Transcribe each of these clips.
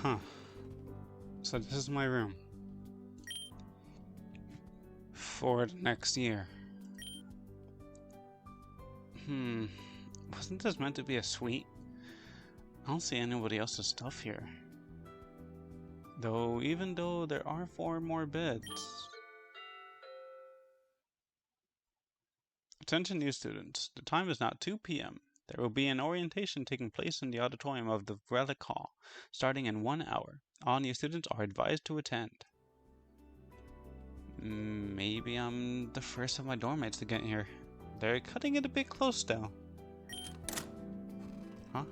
Huh. So this is my room. For the next year. Wasn't this meant to be a suite? I don't see anybody else's stuff here. Even though there are 4 more beds. Attention new students. The time is now 2 p.m. There will be an orientation taking place in the auditorium of the Relic Hall, starting in 1 hour. All new students are advised to attend. Maybe I'm the first of my dorm mates to get here. They're cutting it a bit close though. Huh?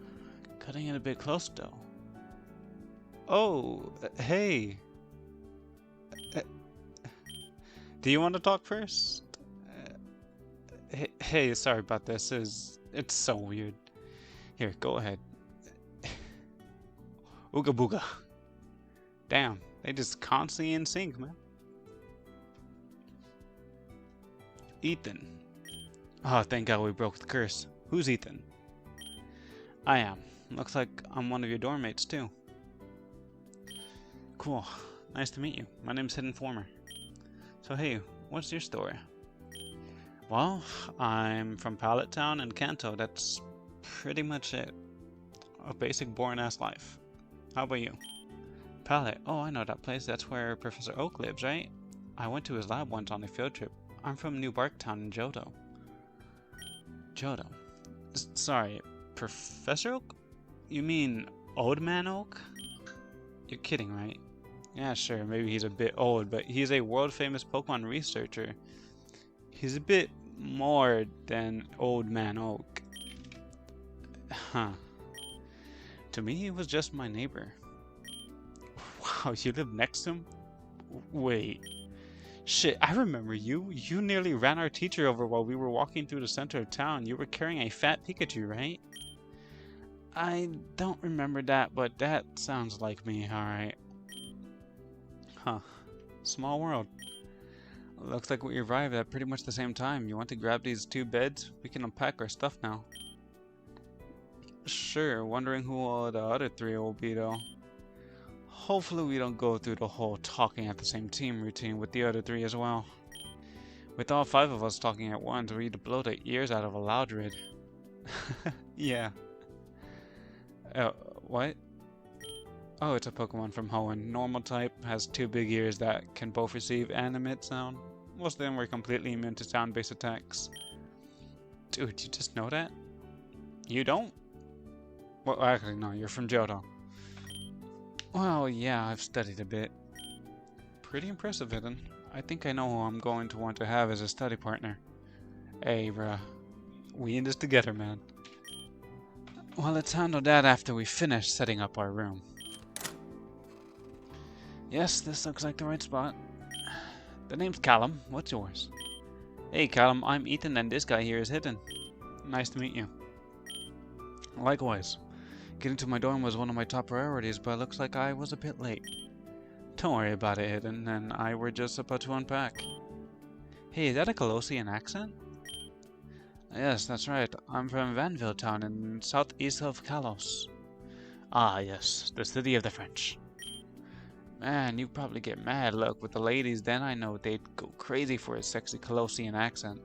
Cutting it a bit close though. Oh, hey. Do you want to talk first? Hey, sorry about this. It's so weird. Here, go ahead. Ooga booga. Damn, they just constantly in sync, man. Ethan. Oh, thank God we broke the curse. Who's Ethan? I am. Looks like I'm one of your dorm mates too. Cool. Nice to meet you. My name's Hidden Former. So hey, what's your story? Well, I'm from Pallet Town in Kanto. That's pretty much it. A basic boring-ass life. How about you? Pallet. Oh, I know that place. That's where Professor Oak lives, right? I went to his lab once on a field trip. I'm from New Barktown in Johto. Johto? Sorry, Professor Oak? You mean Old Man Oak? You're kidding, right? Yeah, sure, maybe he's a bit old, but he's a world-famous Pokemon researcher. He's a bit more than Old Man Oak. Huh. To me, he was just my neighbor. Wow, you live next to him? Wait. Shit, I remember you. You nearly ran our teacher over while we were walking through the center of town. You were carrying a fat Pikachu, right? I don't remember that, but that sounds like me, alright. Huh. Small world. Looks like we arrived at pretty much the same time. You want to grab these 2 beds? We can unpack our stuff now. Sure, wondering who the other 3 will be though. Hopefully we don't go through the whole talking at the same team routine with the other 3 as well. With all 5 of us talking at once, we'd blow the ears out of a Loudred. Yeah. What? Oh, it's a Pokemon from Hoenn. Normal type, has 2 big ears that can both receive and emit sound. Most of them were completely immune to sound-based attacks. Dude, you just know that? You don't? Well, actually, no, you're from Johto. Well, yeah, I've studied a bit. Pretty impressive, Hidden. I think I know who I'm going to want to have as a study partner. Hey, bruh. We in this together, man. Well, let's handle that after we finish setting up our room. Yes, this looks like the right spot. The name's Callum. What's yours? Hey, Callum, I'm Ethan and this guy here is Hidden. Nice to meet you. Likewise. Getting to my dorm was one of my top priorities, but it looks like I was a bit late. Don't worry about it, Hidden, and I were just about to unpack. Hey, is that a Colossian accent? Yes, that's right. I'm from Vanville Town in southeast of Kalos. Ah, yes, the city of the French. Man, you probably get mad luck with the ladies, then I know they'd go crazy for a sexy Colossian accent.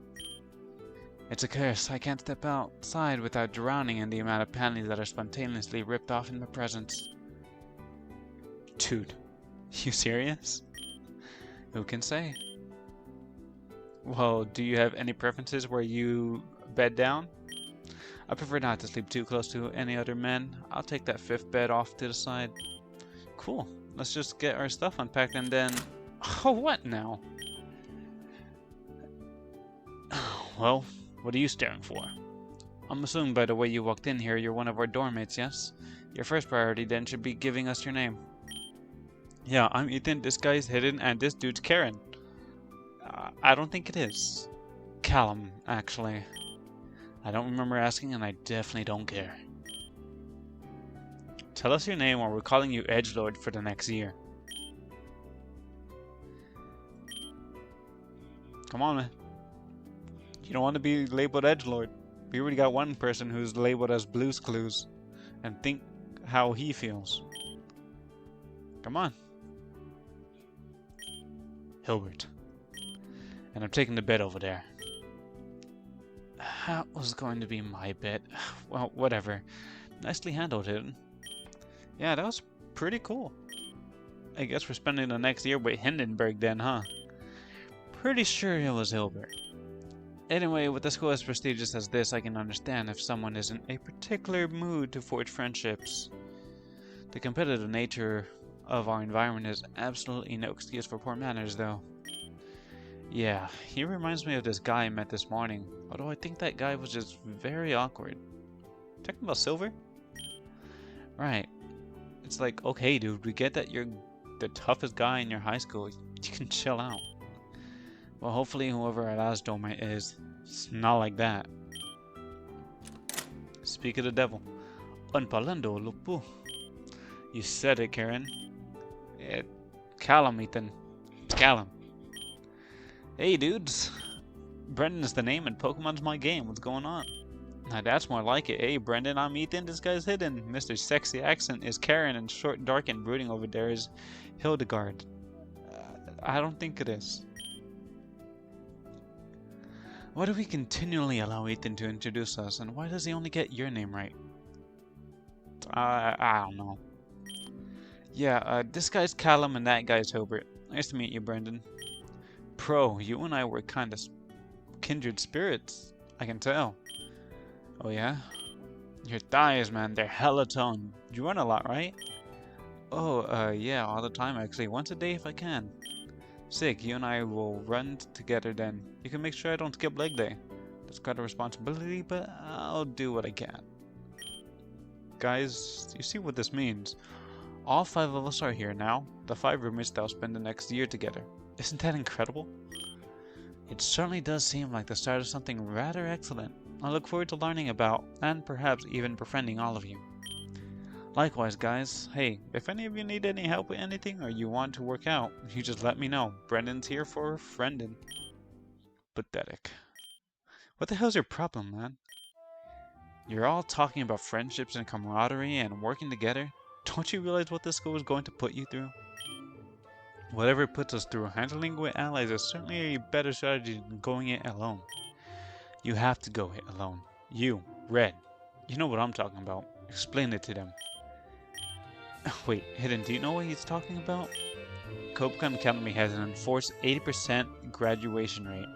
It's a curse. I can't step outside without drowning in the amount of panties that are spontaneously ripped off in my presence. Dude, you serious? Who can say? Well, do you have any preferences where you bed down? I prefer not to sleep too close to any other men. I'll take that 5th bed off to the side. Cool. Let's just get our stuff unpacked and then... Oh, what now? Well, what are you staring for? I'm assuming by the way you walked in here, you're one of our dorm mates, yes? Your first priority then should be giving us your name. Yeah, I'm Ethan, this guy's Hidden, and this dude's Karen. I don't think it is. Callum, actually. I don't remember asking, and I definitely don't care. Tell us your name or we're calling you Edgelord for the next year. Come on, man. You don't want to be labeled Edgelord. We already got one person who's labeled as Blue's Clues. And think how he feels. Come on. Hilbert. And I'm taking the bed over there. That was going to be my bed. Well, whatever. Nicely handled, Hidden. Yeah, that was pretty cool. I guess we're spending the next year with Hindenburg then, huh? Pretty sure it was Hilbert. Anyway, with a school as prestigious as this, I can understand if someone is in a particular mood to forge friendships. The competitive nature of our environment is absolutely no excuse for poor manners, though. Yeah, he reminds me of this guy I met this morning, although I think that guy was just very awkward. Talking about Silver? Right. It's like, okay, dude, we get that you're the toughest guy in your high school. You can chill out. Well, hopefully whoever our last doormate is, it's not like that. Speak of the devil. Unparlando, lupu. You said it, Karen. Callum, Ethan. Callum. Hey, dudes. Brendan's the name and Pokemon's my game. What's going on? Now that's more like it. Hey, Brendan, I'm Ethan. This guy's Hidden. Mr. Sexy Accent is Karen, and short, dark, and brooding over there is Hildegard. I don't think it is. Why do we continually allow Ethan to introduce us, and why does he only get your name right? I don't know. Yeah, this guy's Callum and that guy's Hilbert. Nice to meet you, Brendan. Pro, you and I were kind of kindred spirits. I can tell. Oh yeah? Your thighs, man, they're hella toned. You run a lot, right? Oh, yeah, all the time actually. Once a day if I can. Sick, you and I will run together then. You can make sure I don't skip leg day. That's quite a responsibility, but I'll do what I can. Guys, you see what this means. All 5 of us are here now. The 5 roommates that will spend the next year together. Isn't that incredible? It certainly does seem like the start of something rather excellent. I look forward to learning about, and perhaps even befriending all of you. Likewise, guys. Hey, if any of you need any help with anything or you want to work out, you just let me know. Brendan's here for friendin'. Pathetic. What the hell's your problem, man? You're all talking about friendships and camaraderie and working together. Don't you realize what this school is going to put you through? Whatever it puts us through, handling with allies is certainly a better strategy than going it alone. You have to go it alone. You, Red. You know what I'm talking about. Explain it to them. Wait, Hidden, do you know what he's talking about? Kobukan Academy has an enforced 80% graduation rate.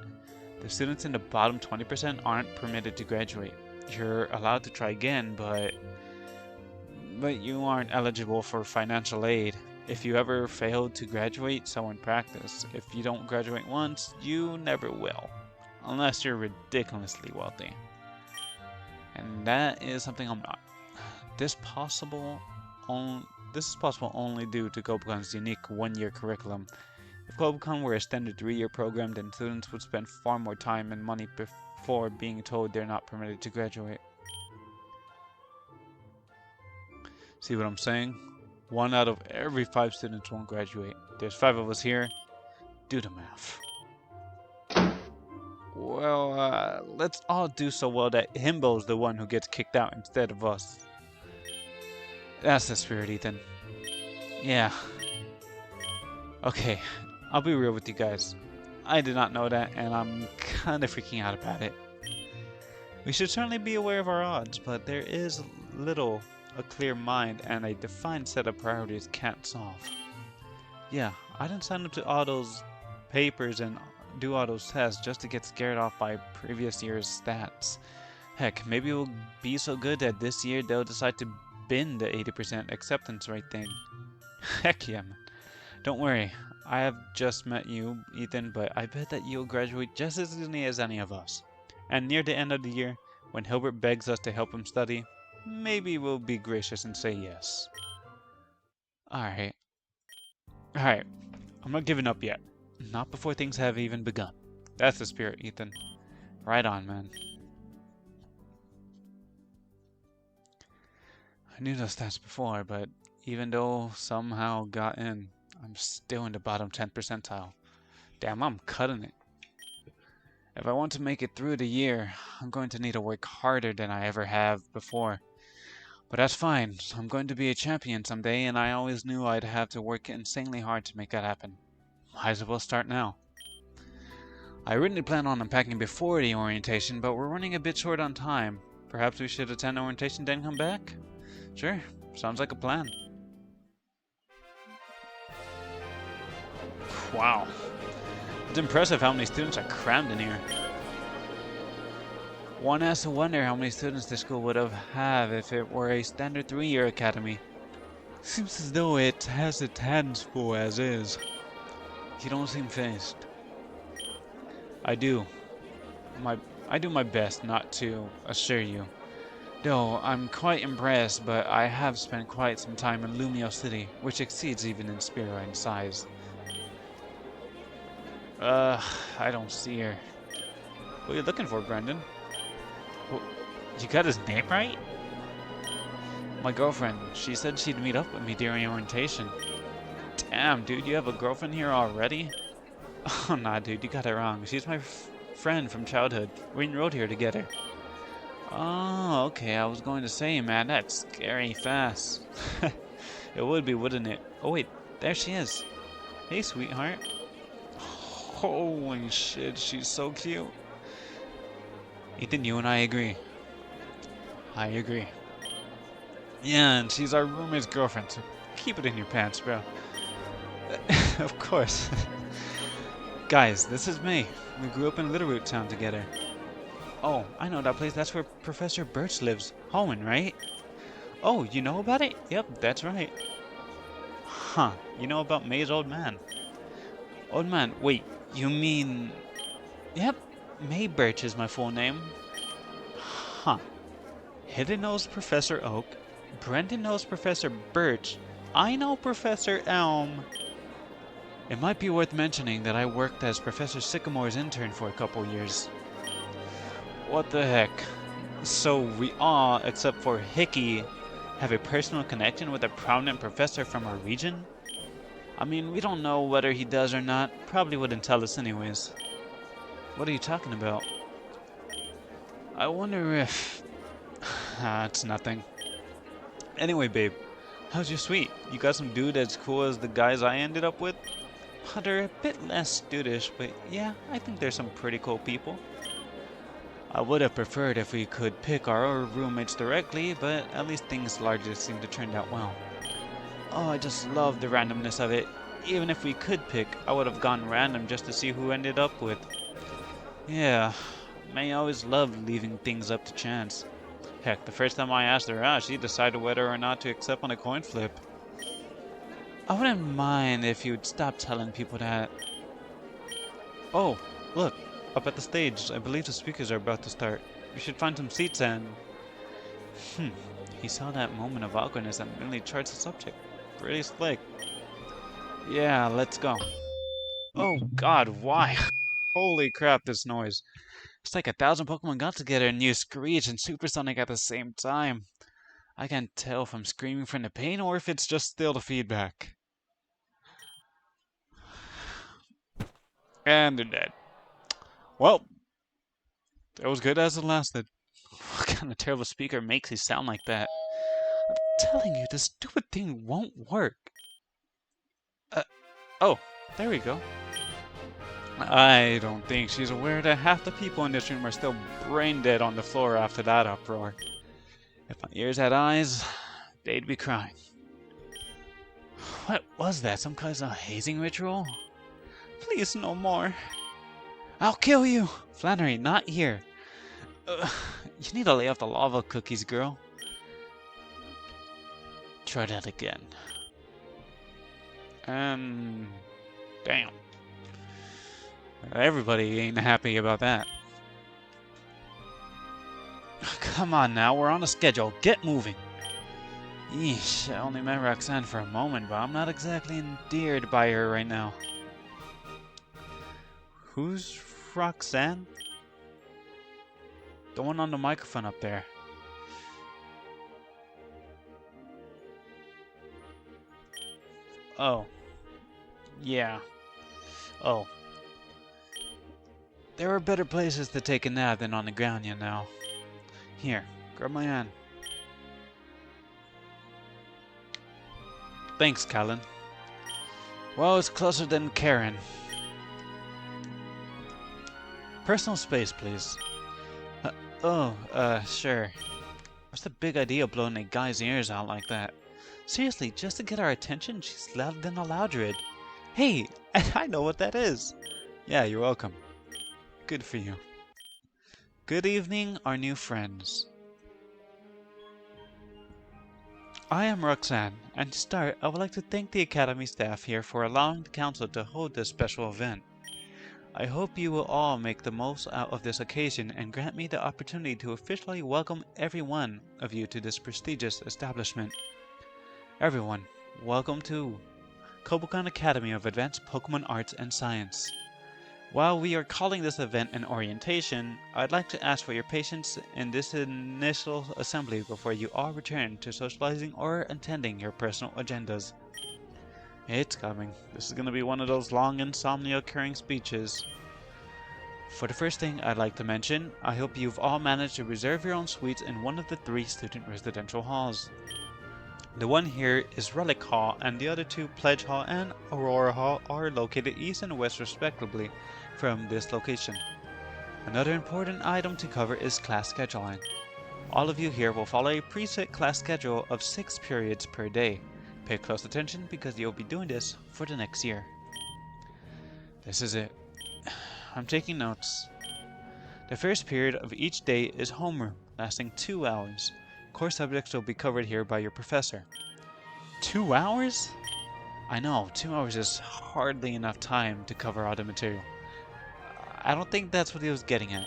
The students in the bottom 20% aren't permitted to graduate. You're allowed to try again, but you aren't eligible for financial aid. If you ever fail to graduate, so in practice, if you don't graduate once, you never will. Unless you're ridiculously wealthy. And that is something I'm not. This is possible only due to Kobukan's unique 1-year curriculum. If Kobukan were a standard 3-year program, then students would spend far more time and money before being told they're not permitted to graduate. See what I'm saying? 1 out of every 5 students won't graduate. There's 5 of us here. Do the math. Well, let's all do so well that Himbo's the one who gets kicked out instead of us. That's the spirit, Ethan. Yeah. Okay, I'll be real with you guys. I did not know that, and I'm kind of freaking out about it. We should certainly be aware of our odds, but there is little a clear mind and a defined set of priorities can't solve. Yeah, I didn't sign up to all those papers and do all those tests just to get scared off by previous year's stats. Heck, maybe it will be so good that this year they'll decide to bin the 80% acceptance rate thing. Heck yeah, man. Don't worry, I have just met you, Ethan, but I bet that you'll graduate just as easily as any of us. And near the end of the year, when Hilbert begs us to help him study, maybe we'll be gracious and say yes. Alright. Alright, I'm not giving up yet. Not before things have even begun. That's the spirit, Ethan. Right on, man. I knew those stats before, but even though somehow got in, I'm still in the bottom 10 percentile. Damn, I'm cutting it. If I want to make it through the year, I'm going to need to work harder than I ever have before. But that's fine. I'm going to be a champion someday, and I always knew I'd have to work insanely hard to make that happen. Might as well start now. I originally planned on unpacking before the orientation, but we're running a bit short on time. Perhaps we should attend orientation then come back? Sure, sounds like a plan. Wow. It's impressive how many students are crammed in here. One has to wonder how many students this school would have if it were a standard 3-year academy. Seems as though it has its hands full as is. You don't seem phased. I do. I do my best not to, assure you. Though I'm quite impressed, but I have spent quite some time in Lumio City, which exceeds even in Spira in size. I don't see her. What are you looking for, Brendan? Well, you got his name right? My girlfriend. She said she'd meet up with me during orientation. Damn, dude, you have a girlfriend here already? Oh, nah, dude, you got it wrong. She's my friend from childhood. We enrolled here together. Oh, okay, I was going to say, man, that's scary fast. It would be, wouldn't it? Oh, wait, there she is. Hey, sweetheart. Holy shit, she's so cute. Ethan, you and I agree. I agree. Yeah, and she's our roommate's girlfriend, so keep it in your pants, bro. Of course. Guys, this is May. We grew up in Littleroot Town together. Oh, I know that place. That's where Professor Birch lives. Holman, right? Oh, you know about it? Yep, that's right. Huh, you know about May's old man. Old man, wait, you mean... Yep, May Birch is my full name. Huh. Hidden knows Professor Oak. Brendan knows Professor Birch. I know Professor Elm. It might be worth mentioning that I worked as Professor Sycamore's intern for a couple years. What the heck? So we all, except for Hickey, have a personal connection with a prominent professor from our region? I mean, we don't know whether he does or not. Probably wouldn't tell us anyways. What are you talking about? I wonder if... it's nothing. Anyway, babe, how's your suite? You got some dude as cool as the guys I ended up with? They're a bit less studish, but yeah, I think there's some pretty cool people. I would have preferred if we could pick our roommates directly, but at least things largely seem to turn out well. Oh, I just love the randomness of it. Even if we could pick, I would have gone random just to see who ended up with. Yeah, May always loved leaving things up to chance. Heck, the first time I asked her out, she decided whether or not to accept on a coin flip. I wouldn't mind if you'd stop telling people that. Oh, look, up at the stage. I believe the speakers are about to start. We should find some seats and... He saw that moment of awkwardness and immediately charged the subject. Pretty slick. Yeah, let's go. Oh god, why? Holy crap, this noise. It's like 1,000 Pokemon got together and used Screech and Supersonic at the same time. I can't tell if I'm screaming from the pain or if it's just still the feedback. And they're dead. Well, that was good as it lasted. What kind of terrible speaker makes you sound like that? I'm telling you, this stupid thing won't work. Oh, there we go. I don't think she's aware that half the people in this room are still brain dead on the floor after that uproar. If my ears had eyes, they'd be crying. What was that? Some kind of hazing ritual? Please, no more. I'll kill you! Flannery, not here. You need to lay off the lava cookies, girl. Try that again. Damn. Everybody ain't happy about that. Come on now, we're on a schedule. Get moving. Yeesh, I only met Roxanne for a moment, but I'm not exactly endeared by her right now. Who's Roxanne? The one on the microphone up there. Oh. Yeah. Oh. There are better places to take a nap than on the ground, you know. Here, grab my hand. Thanks, Callan. Well, it's closer than Karen. Personal space, please. Sure. What's the big idea of blowing a guy's ears out like that? Seriously, just to get our attention, she's louder than a Loudred. Hey, I know what that is. Yeah, you're welcome. Good for you. Good evening, our new friends. I am Roxanne, and to start, I would like to thank the Academy staff here for allowing the Council to hold this special event. I hope you will all make the most out of this occasion and grant me the opportunity to officially welcome every one of you to this prestigious establishment. Everyone, welcome to Kobukan Academy of Advanced Pokemon Arts and Science. While we are calling this event an orientation, I'd like to ask for your patience in this initial assembly before you all return to socializing or attending your personal agendas. It's coming. This is going to be one of those long insomnia-occurring speeches. For the first thing I'd like to mention, I hope you've all managed to reserve your own suites in one of the 3 student residential halls. The one here is Relic Hall, and the other 2, Pledge Hall and Aurora Hall, are located east and west respectively from this location. Another important item to cover is class scheduling. All of you here will follow a preset class schedule of 6 periods per day. Pay close attention because you'll be doing this for the next year. This is it. I'm taking notes. The first period of each day is homeroom, lasting 2 hours. Core subjects will be covered here by your professor. 2 hours? I know, 2 hours is hardly enough time to cover all the material. I don't think that's what he was getting at.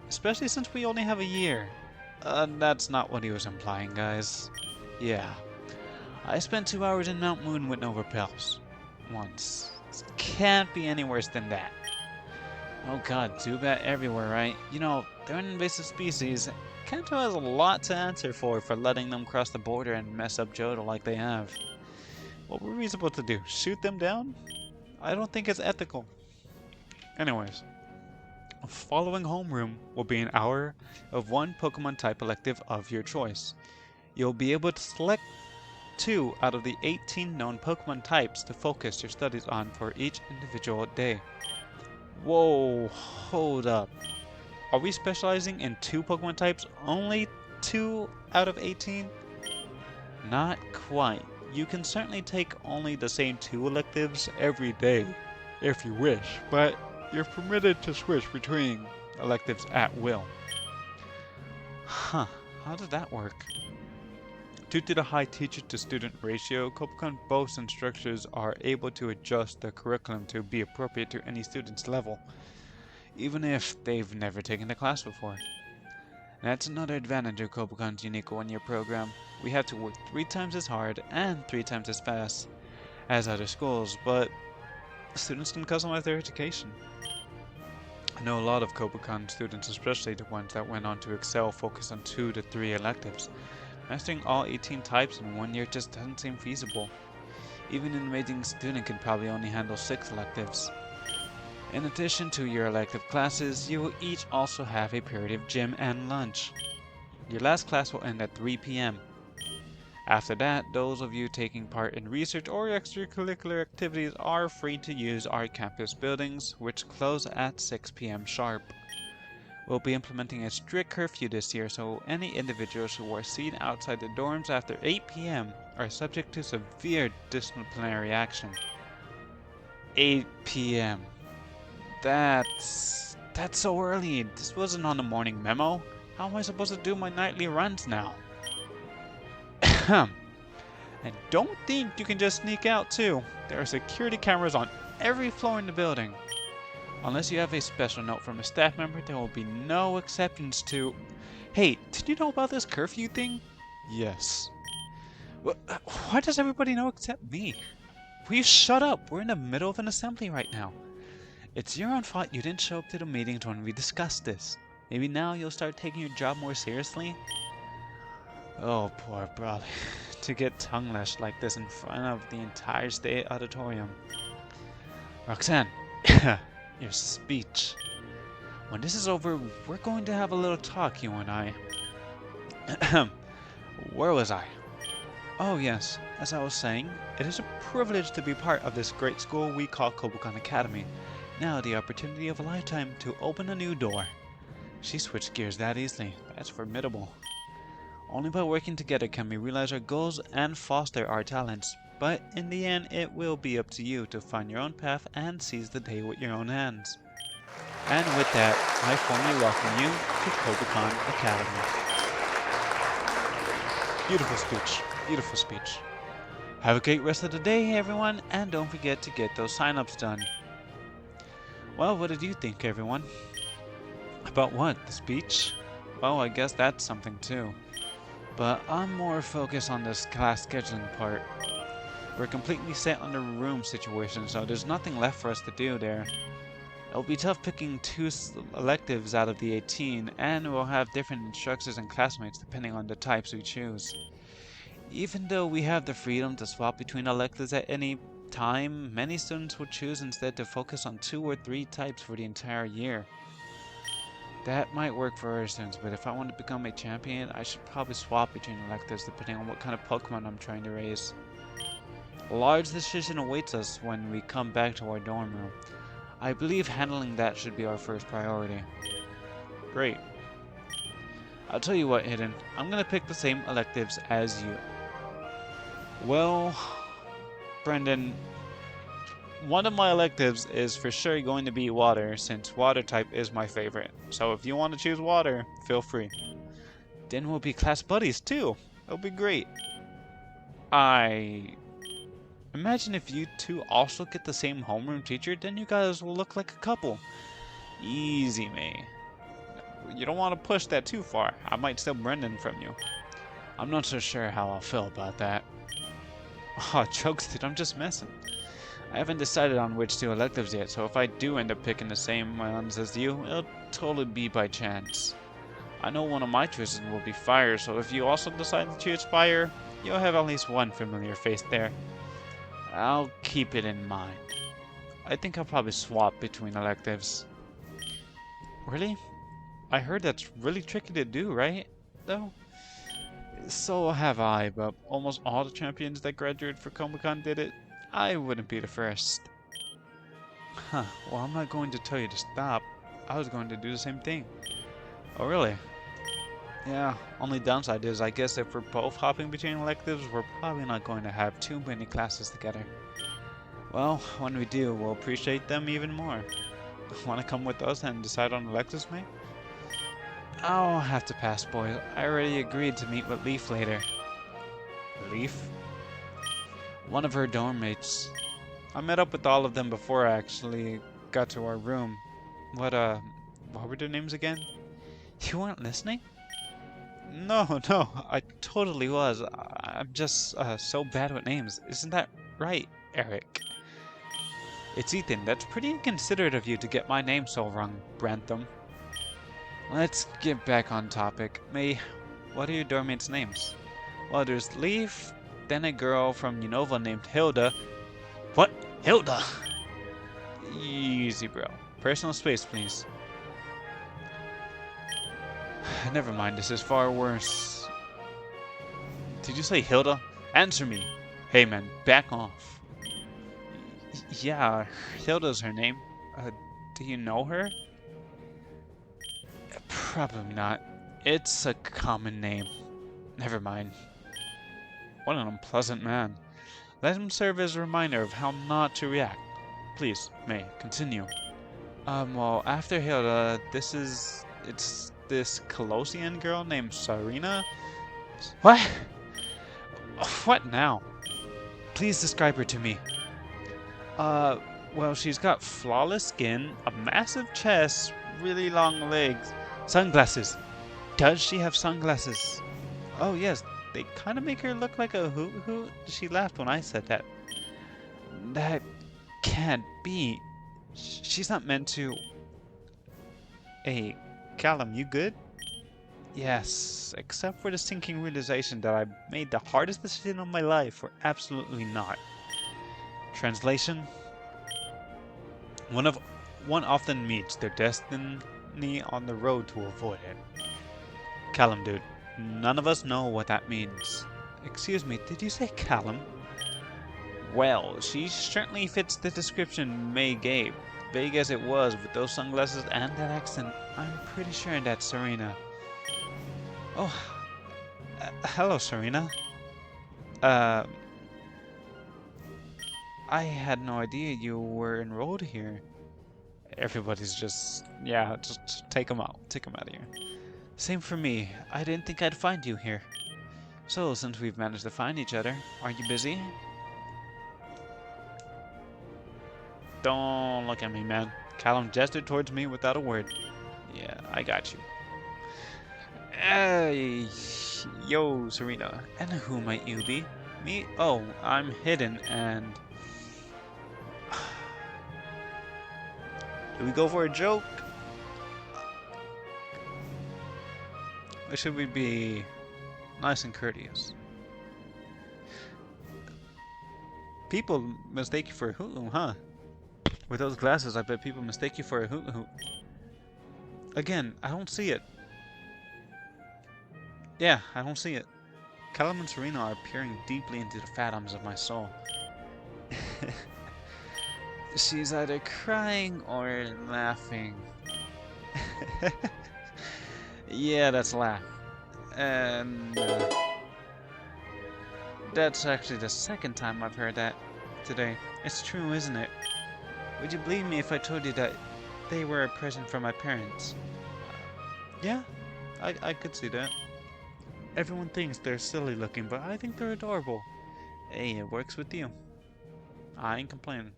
Especially since we only have a year. That's not what he was implying, guys. Yeah. I spent 2 hours in Mount Moon with no repels. Once. This can't be any worse than that. Oh god, Zubat everywhere, right? You know, they're an invasive species. Kanto has a lot to answer for letting them cross the border and mess up Johto like they have. What were we supposed to do? Shoot them down? I don't think it's ethical. Anyways. Following homeroom will be an hour of 1 Pokemon type elective of your choice. You'll be able to select 2 out of the 18 known Pokemon types to focus your studies on for each individual day. Whoa, hold up. Are we specializing in 2 Pokemon types? Only 2 out of 18? Not quite. You can certainly take only the same 2 electives every day, if you wish, but you're permitted to switch between electives at will. Huh, how does that work? Due to the high teacher-to-student ratio, Kobukan both instructors are able to adjust the curriculum to be appropriate to any student's level, even if they've never taken the class before. That's another advantage of Kobukan's unique one-year program. We have to work 3 times as hard and 3 times as fast as other schools, but students can customize their education. I know a lot of Kobukan students, especially the ones that went on to excel, focus on 2 to 3 electives. Mastering all 18 types in 1 year just doesn't seem feasible. Even an amazing student can probably only handle 6 electives. In addition to your elective classes, you will each also have a period of gym and lunch. Your last class will end at 3 p.m. After that, those of you taking part in research or extracurricular activities are free to use our campus buildings, which close at 6 p.m. sharp. We'll be implementing a strict curfew this year, so any individuals who are seen outside the dorms after 8 p.m. are subject to severe disciplinary action. 8 p.m. That's so early. This wasn't on the morning memo. How am I supposed to do my nightly runs now? And don't think you can just sneak out too. There are security cameras on every floor in the building. Unless you have a special note from a staff member, there will be no exceptions to... Hey, did you know about this curfew thing? Yes. Why does everybody know except me? Will you shut up? We're in the middle of an assembly right now. It's your own fault you didn't show up to the meetings when we discussed this. Maybe now you'll start taking your job more seriously? Oh, poor brother. To get tongue-lashed like this in front of the entire state auditorium. Roxanne, your speech. When this is over, we're going to have a little talk, you and I. Where was I? Oh yes, as I was saying, it is a privilege to be part of this great school we call Kobukan Academy. Now the opportunity of a lifetime to open a new door. She switched gears that easily. That's formidable. Only by working together can we realize our goals and foster our talents. But in the end, it will be up to you to find your own path and seize the day with your own hands. And with that, I formally welcome you to Kobukan Academy. Beautiful speech. Beautiful speech. Have a great rest of the day, everyone, and don't forget to get those sign-ups done. Well, what did you think, everyone? About what? The speech? Well, I guess that's something too. But I'm more focused on this class scheduling part. We're completely set on the room situation, so there's nothing left for us to do there. It'll be tough picking two electives out of the 18, and we'll have different instructors and classmates depending on the types we choose. Even though we have the freedom to swap between electives at any time, many students will choose instead to focus on 2 or 3 types for the entire year. That might work for our students, but if I want to become a champion, I should probably swap between electives depending on what kind of Pokemon I'm trying to raise. A large decision awaits us when we come back to our dorm room. I believe handling that should be our first priority. Great. I'll tell you what, Hidden. I'm gonna pick the same electives as you. Well, Brendan, one of my electives is for sure going to be water, since water type is my favorite. So if you want to choose water, feel free. Then we'll be class buddies too. It'll be great. I imagine if you two also get the same homeroom teacher, then you guys will look like a couple. Easy, May. You don't want to push that too far. I might steal Brendan from you. I'm not so sure how I'll feel about that. Oh, jokes, dude, I'm just messing. I haven't decided on which 2 electives yet, so if I do end up picking the same ones as you, it'll totally be by chance. I know one of my choices will be fire, so if you also decide to choose fire, you'll have at least one familiar face there. I'll keep it in mind. I think I'll probably swap between electives. Really? I heard that's really tricky to do, right? Though? So have I, but almost all the champions that graduated for Kobukan did it. I wouldn't be the first. Huh, well I'm not going to tell you to stop. I was going to do the same thing. Oh really? Yeah, only downside is I guess if we're both hopping between electives, we're probably not going to have too many classes together. Well, when we do, we'll appreciate them even more. Want to come with us and decide on electives, mate? I'll have to pass, boys. I already agreed to meet with Leaf later. Leaf? One of her dorm mates. I met up with all of them before I actually got to our room. What were their names again? You weren't listening? No, I totally was. I'm just so bad with names. Isn't that right, Eric? It's Ethan. That's pretty inconsiderate of you to get my name so wrong, Brantham. Let's get back on topic. May, what are your dorm mates' names? Well, there's Leaf, then a girl from Unova named Hilda. What? Hilda? Easy, bro. Personal space, please. Never mind, this is far worse. Did you say Hilda? Answer me. Hey man, back off. Yeah, Hilda's her name. Do you know her? Probably not. It's a common name. Never mind. What an unpleasant man. Let him serve as a reminder of how not to react. Please, May, continue. Well, after Hilda, it's this Colossian girl named Sarina. What? What now? Please describe her to me. Well, she's got flawless skin, a massive chest, really long legs, sunglasses. Does she have sunglasses? Oh yes, they kind of make her look like a hoot. She laughed when I said that. That can't be. She's not meant to. Hey, Callum, you good? Yes, except for the sinking realization that I made the hardest decision of my life, or absolutely not. Translation? One often meets their destiny on the road to avoid it. Callum, dude, none of us know what that means. Excuse me, did you say Callum? Well, she certainly fits the description May gave. Vague as it was, with those sunglasses and that accent, I'm pretty sure that's Serena. Oh, hello, Serena. Uh, I had no idea you were enrolled here. Everybody's just, yeah, just take them out. Take them out of here. Same for me. I didn't think I'd find you here. So, since we've managed to find each other, are you busy? Don't look at me, man. Callum gestured towards me without a word. Yeah, I got you. Hey, yo, Serena. And who might you be? Me? Oh, I'm hidden and... Do we go for a joke? Or should we be nice and courteous? People mistake you for a hoot, huh? With those glasses, I bet people mistake you for a hoot. Again, I don't see it. Yeah, I don't see it. Callum and Serena are peering deeply into the fathoms of my soul. She's either crying or laughing. Yeah, that's laugh. And that's actually the second time I've heard that today. It's true, isn't it? Would you believe me if I told you that they were a present from my parents? Yeah, I could see that. Everyone thinks they're silly looking, but I think they're adorable. Hey, it works with you. I ain't complaining.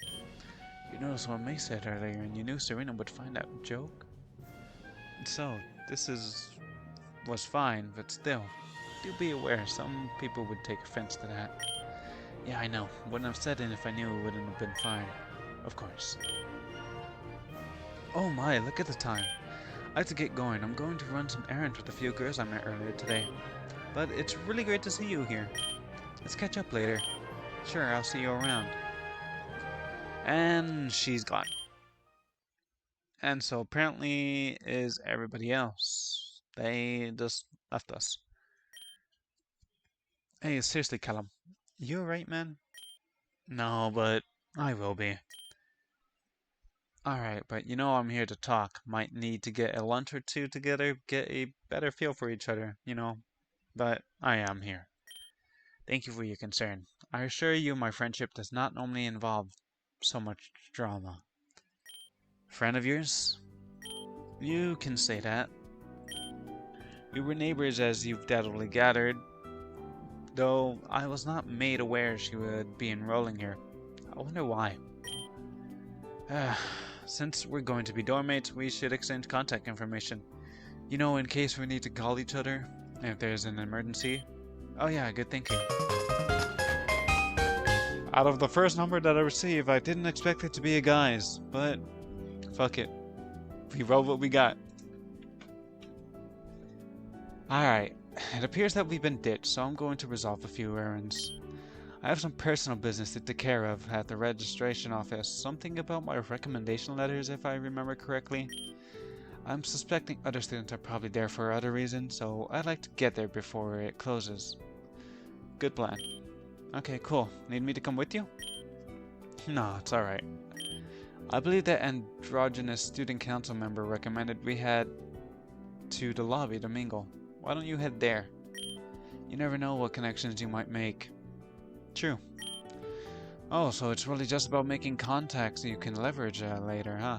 You noticed what May said earlier, and you knew Serena would find that joke? So, was fine, but still, do be aware, some people would take offense to that. Yeah, I know. Wouldn't have said it if I knew it wouldn't have been fine. Of course. Oh my, look at the time. I have to get going. I'm going to run some errands with a few girls I met earlier today. But it's really great to see you here. Let's catch up later. Sure, I'll see you around. And she's gone. And so apparently is everybody else. They just left us. Hey, seriously, Callum. You alright, man? No, but I will be. Alright, but you know I'm here to talk. Might need to get a lunch or two together, get a better feel for each other, you know. But I am here. Thank you for your concern. I assure you my friendship does not normally involve so much drama. Friend of yours? You can say that. We were neighbors as you've doubtfully gathered, though I was not made aware she would be enrolling here. I wonder why. Since we're going to be dorm mates, we should exchange contact information. You know, in case we need to call each other, if there's an emergency. Oh yeah, good thinking. Out of the first number that I received, I didn't expect it to be a guy's, but fuck it. We roll what we got. Alright, it appears that we've been ditched, so I'm going to resolve a few errands. I have some personal business to take care of at the registration office. Something about my recommendation letters, if I remember correctly. I'm suspecting other students are probably there for other reasons, so I'd like to get there before it closes. Good plan. Okay, cool. Need me to come with you? No, it's alright. I believe that androgynous student council member recommended we head to the lobby to mingle. Why don't you head there? You never know what connections you might make. True. Oh, so it's really just about making contacts you can leverage later, huh?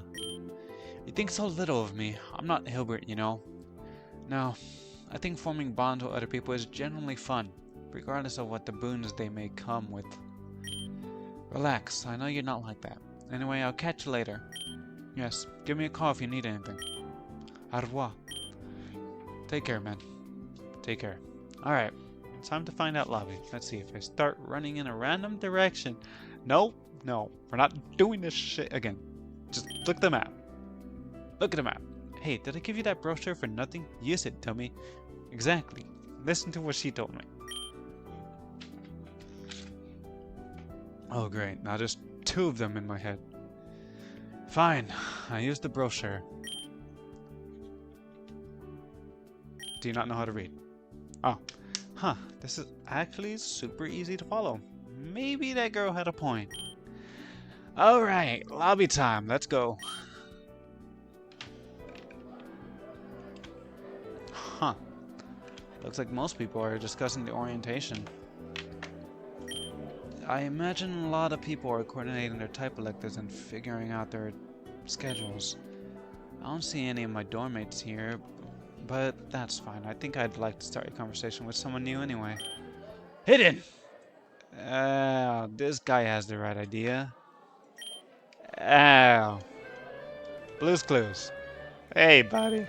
You think so little of me. I'm not Hilbert, you know. No, I think forming bonds with other people is genuinely fun, regardless of what the boons they may come with. Relax, I know you're not like that. Anyway, I'll catch you later. Yes, give me a call if you need anything. Au revoir. Take care, man. Take care. Alright. Time to find out lobby. Let's see if I start running in a random direction. No, no, we're not doing this shit again. Just look at the map. Look at the map. Hey, did I give you that brochure for nothing? Use it, dummy. Exactly. Listen to what she told me. Oh, great. Now there's two of them in my head. Fine. I used the brochure. Do you not know how to read? Oh. Huh, this is actually super easy to follow. Maybe that girl had a point. Alright, lobby time, let's go. Huh. Looks like most people are discussing the orientation. I imagine a lot of people are coordinating their type electives and figuring out their schedules. I don't see any of my dorm mates here, but that's fine. I think I'd like to start a conversation with someone new anyway. Hidden! This guy has the right idea. Oh. Blue's Clues. Hey, buddy.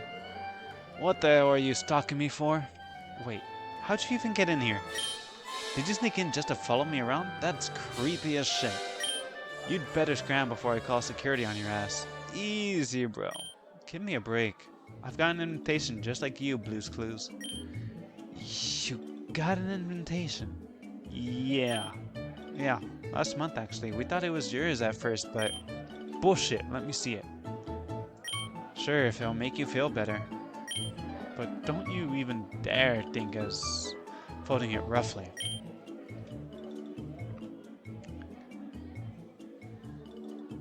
What the hell are you stalking me for? Wait, how'd you even get in here? Did you sneak in just to follow me around? That's creepy as shit. You'd better scram before I call security on your ass. Easy, bro. Give me a break. I've got an invitation just like you, Blue's Clues. You got an invitation? Yeah. Yeah, last month actually. We thought it was yours at first, but... Bullshit, let me see it. Sure, if it'll make you feel better. But don't you even dare think as folding it roughly.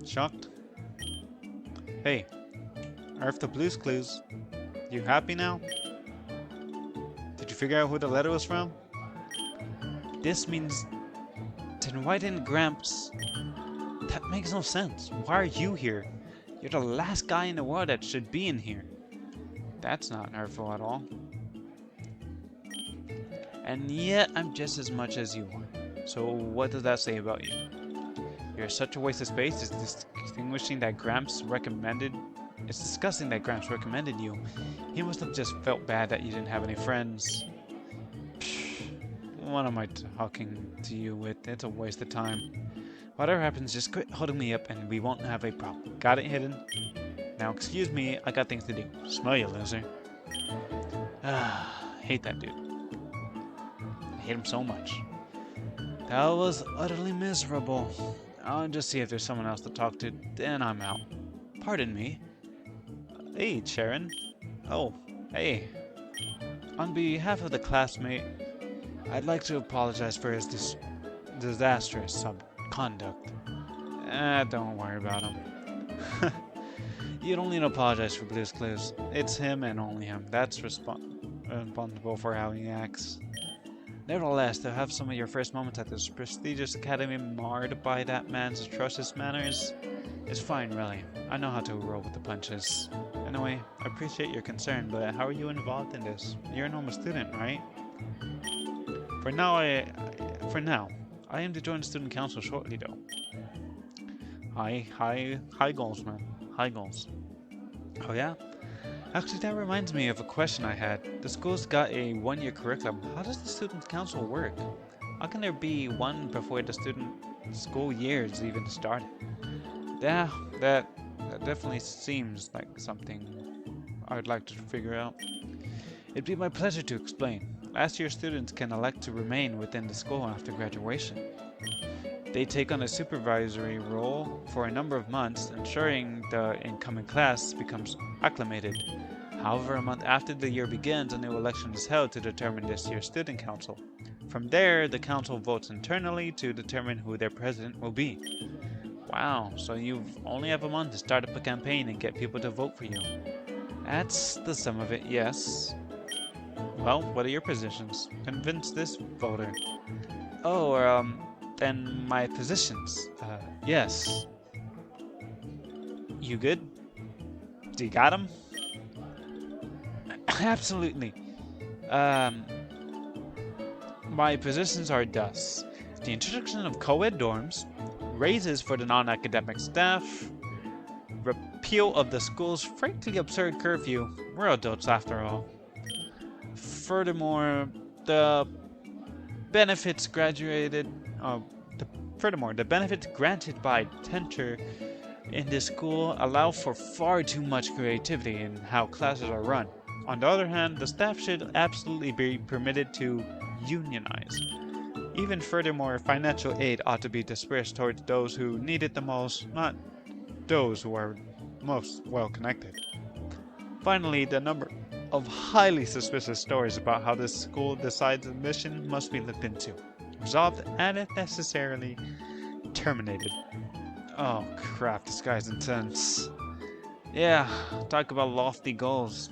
Shocked? Hey, Earth the Blue's Clues. You happy now? Did you figure out who the letter was from? This means... Then why didn't Gramps... That makes no sense. Why are you here? You're the last guy in the world that should be in here. That's not hurtful at all. And yet, I'm just as much as you are. So what does that say about you? You're such a waste of space. It's distinguishing that Gramps recommended... It's disgusting that Gramps recommended you. He must have just felt bad that you didn't have any friends. What am I talking to you with? It's a waste of time. Whatever happens, just quit holding me up and we won't have a problem. Got it, Hidden? Now excuse me, I got things to do. Smell you, loser. Hate that dude. I hate him so much. That was utterly miserable. I'll just see if there's someone else to talk to, then I'm out. Pardon me. Hey, Sharon. Oh, hey. On behalf of the classmate, I'd like to apologize for his disastrous conduct. Don't worry about him. You don't need to apologize for Blue's Clues. It's him and only him. That's responsible for how he acts. Nevertheless, to have some of your first moments at this prestigious academy marred by that man's atrocious manners is fine, really. I know how to roll with the punches. Anyway, I appreciate your concern, but how are you involved in this? You're a normal student, right? For now, I am to join the student council shortly, though. High goals, man. High goals. Oh yeah? Actually, that reminds me of a question I had. The school's got a one-year curriculum. How does the student council work? How can there be one before the school year is even started? Yeah, that definitely seems like something I'd like to figure out. It'd be my pleasure to explain. Last year students can elect to remain within the school after graduation. They take on a supervisory role for a number of months, ensuring the incoming class becomes acclimated. However, a month after the year begins, a new election is held to determine this year's student council. From there, the council votes internally to determine who their president will be. Wow, so you only have a month to start up a campaign and get people to vote for you. That's the sum of it, yes. Well, what are your positions? Convince this voter. Oh, then my positions. Yes. You good? Do you got them? Absolutely. My positions are thus. The introduction of co-ed dorms, raises for the non-academic staff, repeal of the school's frankly absurd curfew. We're adults after all. Furthermore, the benefits granted by tenure in this school allow for far too much creativity in how classes are run. On the other hand, the staff should absolutely be permitted to unionize. Even furthermore, financial aid ought to be dispersed towards those who need it the most, not those who are most well connected. Finally, the number of highly suspicious stories about how this school decides a mission must be looked into, resolved, and if necessarily, terminated. Oh crap, this guy's intense. Yeah, talk about lofty goals.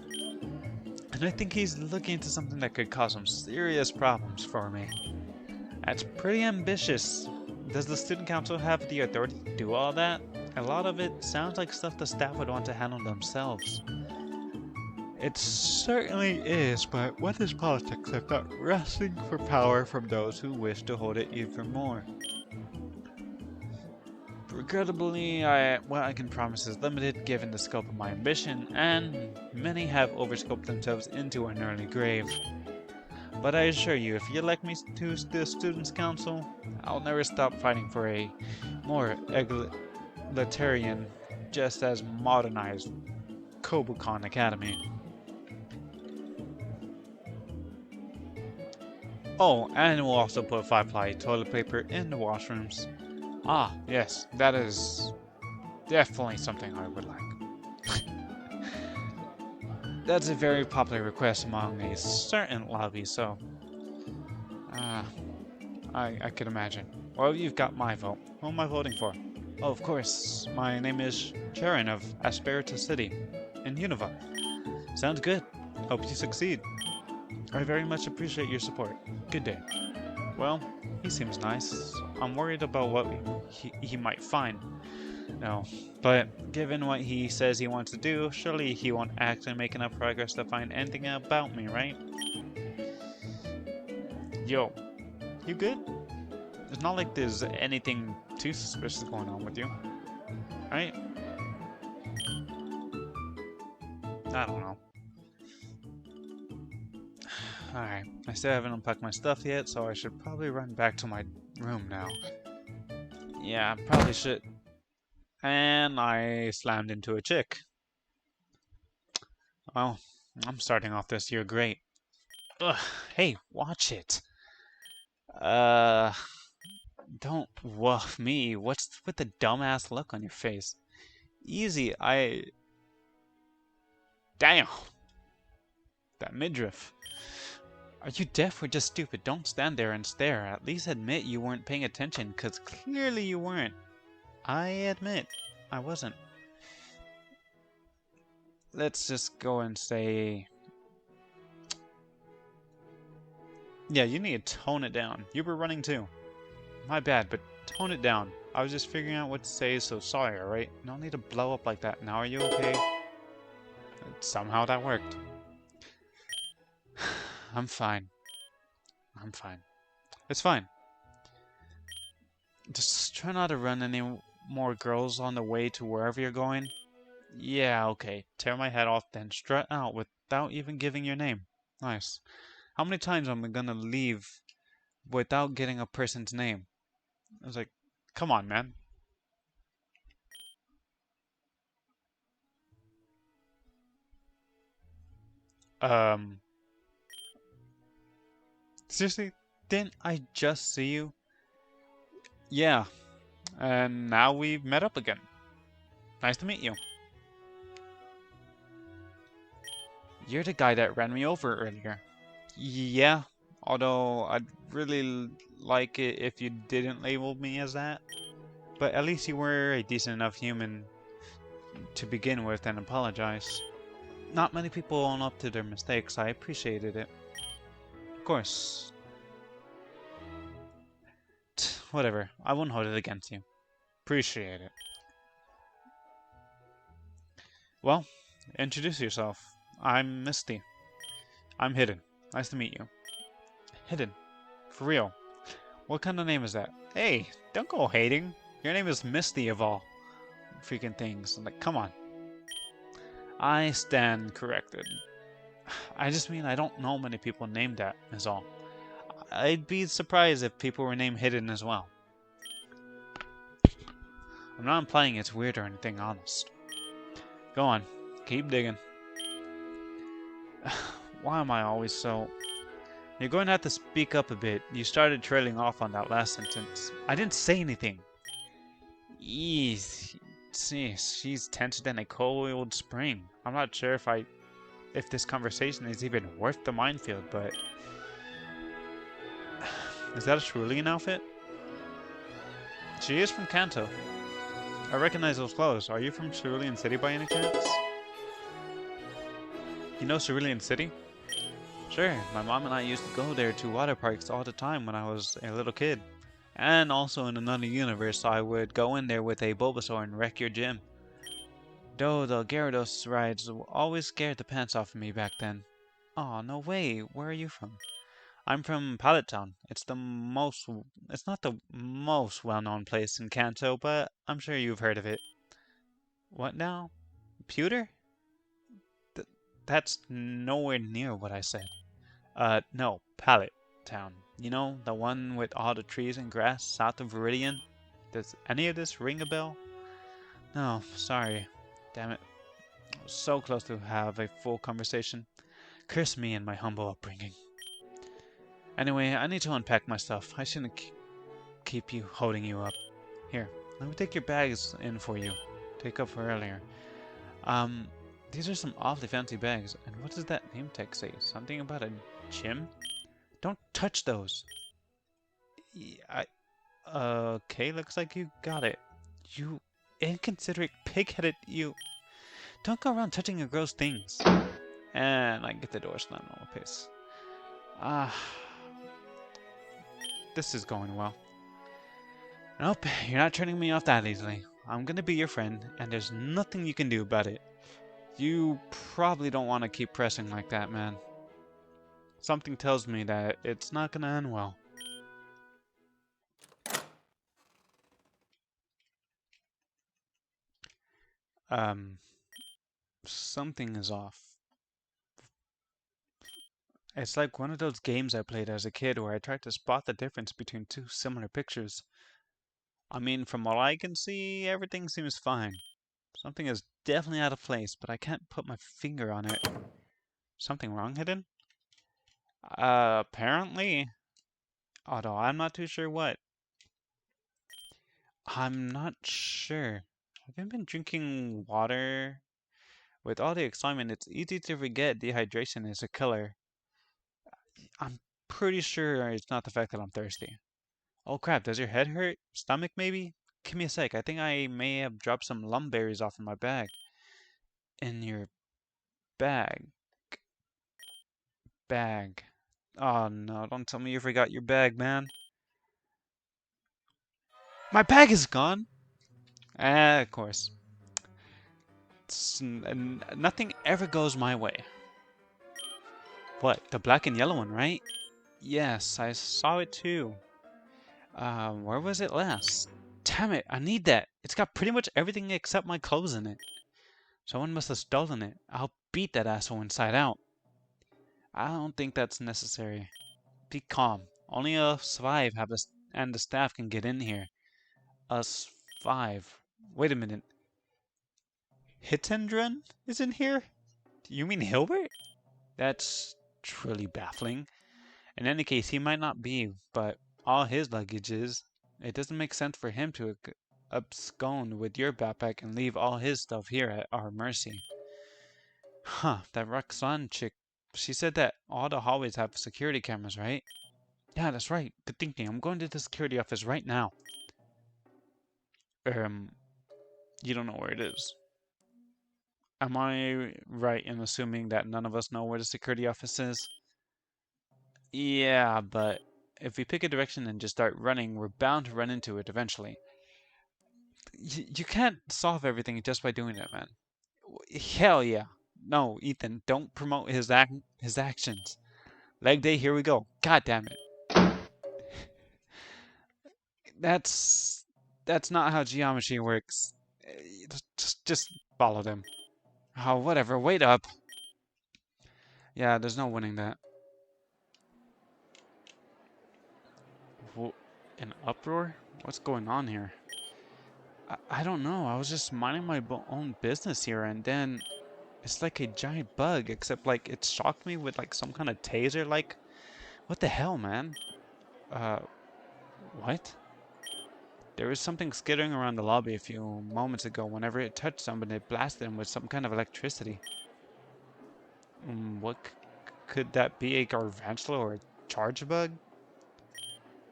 And I think he's looking into something that could cause some serious problems for me. That's pretty ambitious. Does the student council have the authority to do all that? A lot of it sounds like stuff the staff would want to handle themselves. It certainly is, but what is politics if not wrestling for power from those who wish to hold it even more? Regrettably, what I can promise is limited given the scope of my ambition, and many have overscoped themselves into an early grave. But I assure you, if you elect me to the Students' Council, I'll never stop fighting for a more egalitarian, just as modernized Kobukan Academy. Oh, and we'll also put 5-ply toilet paper in the washrooms. Ah, yes, that is definitely something I would like. That's a very popular request among a certain lobby, so... I could imagine. Well, you've got my vote. Who am I voting for? Oh, of course. My name is Sharon of Asperita City, in Unova. Sounds good. Hope you succeed. I very much appreciate your support. Good day. Well, he seems nice. I'm worried about what he might find. No, but given what he says he wants to do, surely he won't actually make enough progress to find anything about me, right? Yo, you good? It's not like there's anything too suspicious going on with you, right? I don't know. Alright, I still haven't unpacked my stuff yet, so I should probably run back to my room now. Yeah, probably should. And I slammed into a chick. Well, I'm starting off this year great. Ugh, hey, watch it. Don't woof me. What's with the dumbass look on your face? Easy, Damn! That midriff. Are you deaf or just stupid? Don't stand there and stare. At least admit you weren't paying attention, because clearly you weren't. I admit, I wasn't. Let's just go and say... Yeah, you need to tone it down. You were running too. My bad, but tone it down. I was just figuring out what to say, so sorry, alright? No need to blow up like that. Now are you okay? Somehow that worked. I'm fine. I'm fine. It's fine. Just try not to run any more girls on the way to wherever you're going. Yeah, okay. Tear my head off, then strut out without even giving your name. Nice. How many times am I gonna leave without getting a person's name? I was like, come on, man. Seriously? Didn't I just see you? Yeah. And now we've met up again. Nice to meet you. You're the guy that ran me over earlier. Yeah, although I'd really like it if you didn't label me as that. But at least you were a decent enough human to begin with and apologize. Not many people own up to their mistakes. I appreciated it. Of course. Whatever. I won't hold it against you. Appreciate it. Well, introduce yourself. I'm Misty. I'm Hidden. Nice to meet you. Hidden. For real. What kind of name is that? Hey, don't go hating. Your name is Misty of all freaking things. Like, come on. I stand corrected. I just mean I don't know many people named that, is all. I'd be surprised if people were named Hidden as well. I'm not implying it's weird or anything, honest. Go on. Keep digging. Why am I always so... You're going to have to speak up a bit. You started trailing off on that last sentence. I didn't say anything. Ease. She's tenser than a cold spring. I'm not sure if I if this conversation is even worth the minefield, but... Is that a Cerulean outfit? She is from Kanto. I recognize those clothes. Are you from Cerulean City by any chance? You know Cerulean City? Sure, my mom and I used to go there to water parks all the time when I was a little kid. And also in another universe, I would go in there with a Bulbasaur and wreck your gym. Though the Gyarados rides always scared the pants off of me back then. Aw, no way. Where are you from? I'm from Pallet Town. It's not the most well-known place in Kanto, but I'm sure you've heard of it. What now? Pewter? Th that's nowhere near what I said. No, Pallet Town. You know, the one with all the trees and grass south of Viridian? Does any of this ring a bell? No, sorry. Damn it. So close to have a full conversation. Curse me and my humble upbringing. Anyway, I need to unpack my stuff. I shouldn't keep you holding you up. Here, let me take your bags in for you. Take up for earlier. Um, these are some awfully fancy bags. And what does that name tag say? Something about a gym? Don't touch those. Okay, looks like you got it. You inconsiderate pig-headed you. Don't go around touching your gross things. And I get the door slammed on my face. This is going well. Nope, you're not turning me off that easily. I'm gonna be your friend, and there's nothing you can do about it. You probably don't want to keep pressing like that, man. Something tells me that it's not gonna end well. Something is off. It's like one of those games I played as a kid where I tried to spot the difference between two similar pictures. I mean, from what I can see, everything seems fine. Something is definitely out of place, but I can't put my finger on it. Something wrong, Hidden? Apparently. Although I'm not too sure what. I'm not sure. Have you been drinking water? With all the excitement, it's easy to forget dehydration is a killer. I'm pretty sure it's not the fact that I'm thirsty. Oh crap, does your head hurt? Stomach maybe? Give me a sec, I think I may have dropped some lumberries off in my bag. In your bag. Bag. Oh no, don't tell me you forgot your bag, man. My bag is gone! Of course. Nothing ever goes my way. What, the black and yellow one, right? Yes, I saw it too. Where was it last? Damn it, I need that. It's got pretty much everything except my clothes in it. Someone must have stolen it. I'll beat that asshole inside out. I don't think that's necessary. Be calm. Only us five and the staff can get in here. Us five. Wait a minute. Hitendren is in here? You mean Hilbert? That's truly baffling. In any case, he might not be, but all his luggage is. It doesn't make sense for him to abscond with your backpack and leave all his stuff here at our mercy. Huh, that Roxanne chick, she said that all the hallways have security cameras, right? Yeah, that's right. Good thinking. I'm going to the security office right now. You don't know where it is. Am I right in assuming that none of us know where the security office is? Yeah, but if we pick a direction and just start running, we're bound to run into it eventually. You can't solve everything just by doing it, man. Hell yeah. No, Ethan, don't promote his actions. Leg day, here we go. God damn it. That's that's not how geometry works. Just follow them. Oh, whatever. Wait up. Yeah, there's no winning that. An uproar? What's going on here? I don't know. I was just minding my own business here, and then it's like a giant bug, except like it shocked me with like some kind of taser. Like, what the hell, man? Uh, what? There was something skittering around the lobby a few moments ago. Whenever it touched someone, it blasted them with some kind of electricity. Could that be? A Garvantula or a charge bug?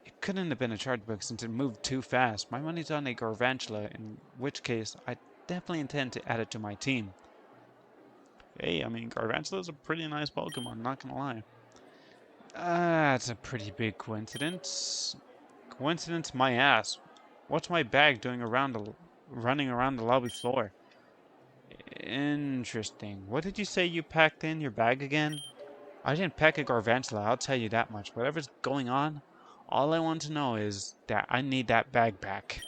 It couldn't have been a charge bug since it moved too fast. My money's on a Garvantula, in which case I definitely intend to add it to my team. Hey, I mean, Garvantula is a pretty nice Pokemon, not gonna lie. That's a pretty big coincidence. Coincidence my ass. What's my bag doing running around the lobby floor? Interesting. What did you say you packed in your bag again? I didn't pack a Garvantula, I'll tell you that much. Whatever's going on, all I want to know is that I need that bag back.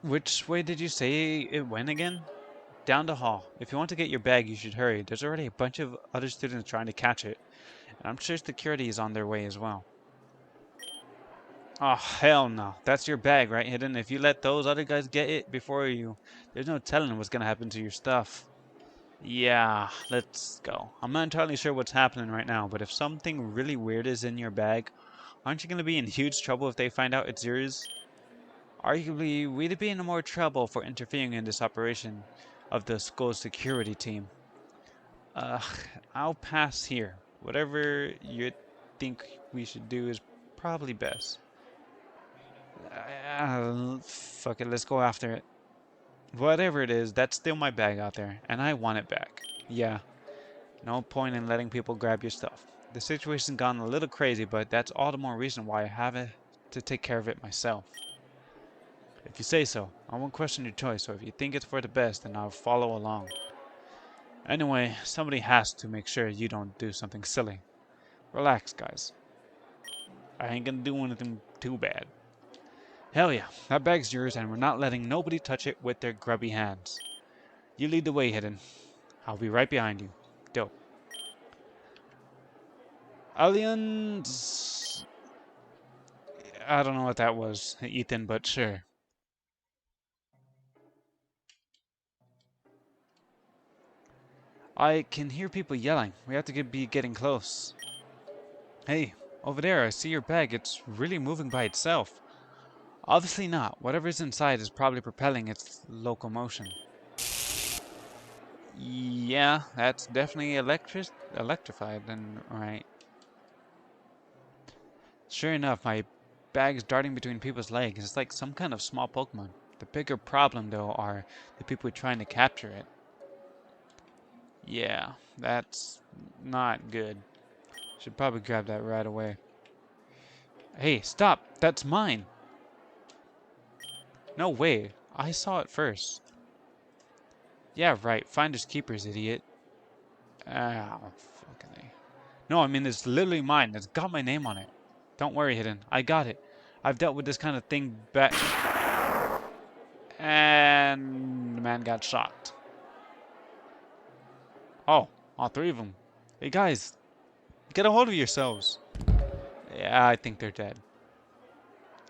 Which way did you say it went again? Down the hall. If you want to get your bag, you should hurry. There's already a bunch of other students trying to catch it. And I'm sure security is on their way as well. Oh, hell no. That's your bag, right, Hidden? If you let those other guys get it before you, there's no telling what's gonna happen to your stuff. Yeah, let's go. I'm not entirely sure what's happening right now, but if something really weird is in your bag, aren't you gonna be in huge trouble if they find out it's yours? Arguably, we'd be in more trouble for interfering in this operation of the school's security team. Uh, I'll pass here. Whatever you think we should do is probably best. Fuck it, let's go after it. Whatever it is, that's still my bag out there, and I want it back. Yeah, no point in letting people grab your stuff. The situation's gone a little crazy, but that's all the more reason why I have to take care of it myself. If you say so, I won't question your choice, so if you think it's for the best, then I'll follow along. Anyway, somebody has to make sure you don't do something silly. Relax, guys. I ain't gonna do anything too bad. Hell yeah, that bag's yours and we're not letting nobody touch it with their grubby hands. You lead the way, Hidden. I'll be right behind you. Dope. Aliens... I don't know what that was, Ethan, but sure. I can hear people yelling. We have to be getting close. Hey, over there, I see your bag. It's really moving by itself. Obviously not. Whatever's inside is probably propelling its locomotion. Yeah, that's definitely electrified, then, right. Sure enough, my bag's darting between people's legs. It's like some kind of small Pokemon. The bigger problem, though, are the people trying to capture it. Yeah, that's not good. Should probably grab that right away. Hey, stop! That's mine! No way! I saw it first. Yeah, right. Finders keepers, idiot. Ah, fucking A. No, I mean, it's literally mine. It's got my name on it. Don't worry, Hidden. I got it. I've dealt with this kind of thing back... And the man got shot. Oh, all three of them. Hey, guys. Get a hold of yourselves. Yeah, I think they're dead.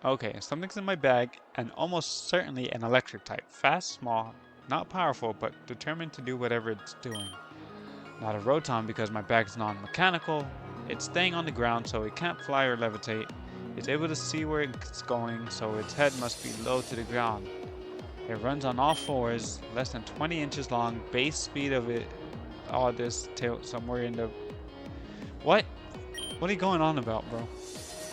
Okay, something's in my bag, and almost certainly an electric type. Fast, small, not powerful, but determined to do whatever it's doing. Not a Rotom because my bag's non-mechanical. It's staying on the ground so it can't fly or levitate. It's able to see where it's going, so its head must be low to the ground. It runs on all fours, less than 20 inches long, base speed of it, all this tilt somewhere in the... What? What are you going on about, bro?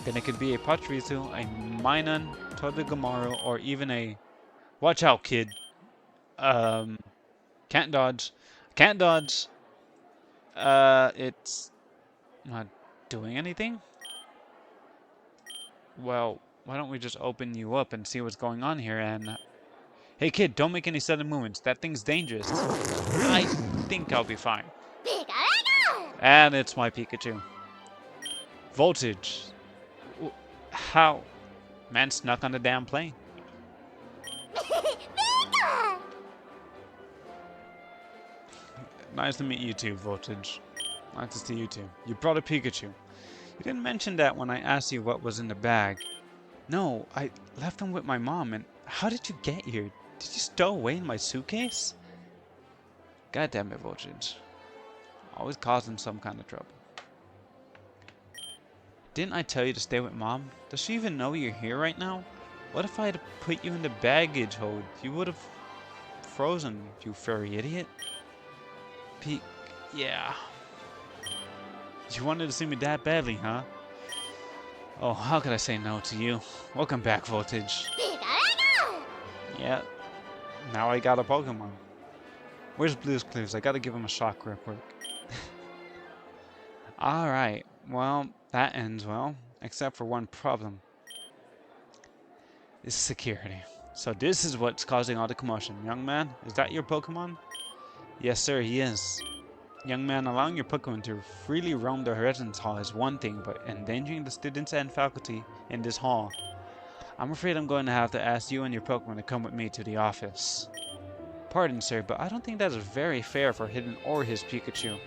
Then it could be a Pachirisu, a Minun, Todogamaru, or even a... Watch out, kid. Can't dodge. Can't dodge. It's not doing anything? Well, why don't we just open you up and see what's going on here and... Hey kid, don't make any sudden movements. That thing's dangerous. I think I'll be fine. And it's my Pikachu. Voltage. How? Man snuck on the damn plane. Nice to meet you too, Voltage. Nice to see you too. You brought a Pikachu. You didn't mention that when I asked you what was in the bag. No, I left him with my mom, and how did you get here? Did you stow away in my suitcase? God damn it, Voltage. Always causing some kind of trouble. Didn't I tell you to stay with Mom? Does she even know you're here right now? What if I had put you in the baggage hold? You would have frozen, you furry idiot. Yeah. You wanted to see me that badly, huh? Oh, how could I say no to you? Welcome back, Voltage. Yeah, now I got a Pokemon. Where's Blue's Clues? I gotta give him a shock real quick. Alright, well, that ends well. Except for one problem. It's security. So this is what's causing all the commotion. Young man, is that your Pokemon? Yes, sir, he is. Young man, allowing your Pokemon to freely roam the residence hall is one thing, but endangering the students and faculty in this hall, I'm afraid I'm going to have to ask you and your Pokemon to come with me to the office. Pardon, sir, but I don't think that is very fair for Hidden or his Pikachu.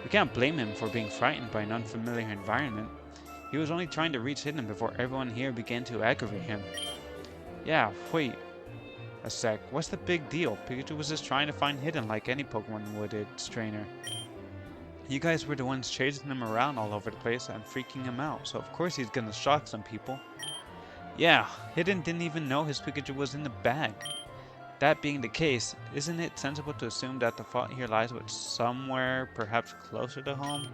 We can't blame him for being frightened by an unfamiliar environment. He was only trying to reach Hidden before everyone here began to aggravate him. Yeah, wait a sec. What's the big deal? Pikachu was just trying to find Hidden like any Pokemon would, its trainer. You guys were the ones chasing him around all over the place and freaking him out, so of course he's gonna shock some people. Yeah, Hidden didn't even know his Pikachu was in the bag. That being the case, isn't it sensible to assume that the fault here lies with somewhere perhaps closer to home?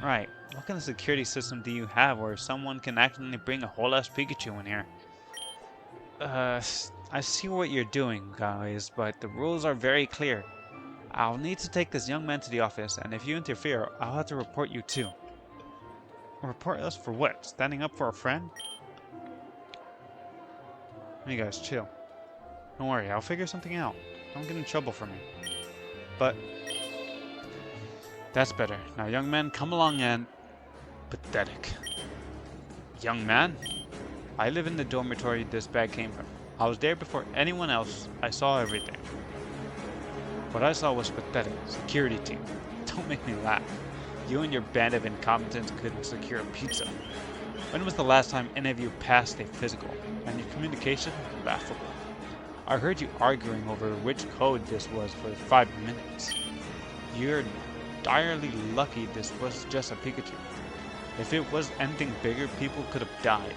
Right, what kind of security system do you have where someone can accidentally bring a whole ass Pikachu in here? I see what you're doing, guys, but the rules are very clear. I'll need to take this young man to the office, and if you interfere, I'll have to report you too. Report us for what? Standing up for a friend? You guys, chill. Don't worry, I'll figure something out. Don't get in trouble for me. But that's better. Now, young man, come along and... Pathetic. Young man? I live in the dormitory this bag came from. I was there before anyone else. I saw everything. What I saw was pathetic. Security team. Don't make me laugh. You and your band of incompetents couldn't secure a pizza. When was the last time any of you passed a physical? And your communication? Laughable. I heard you arguing over which code this was for 5 minutes. You're direly lucky this was just a Pikachu. If it was anything bigger, people could have died.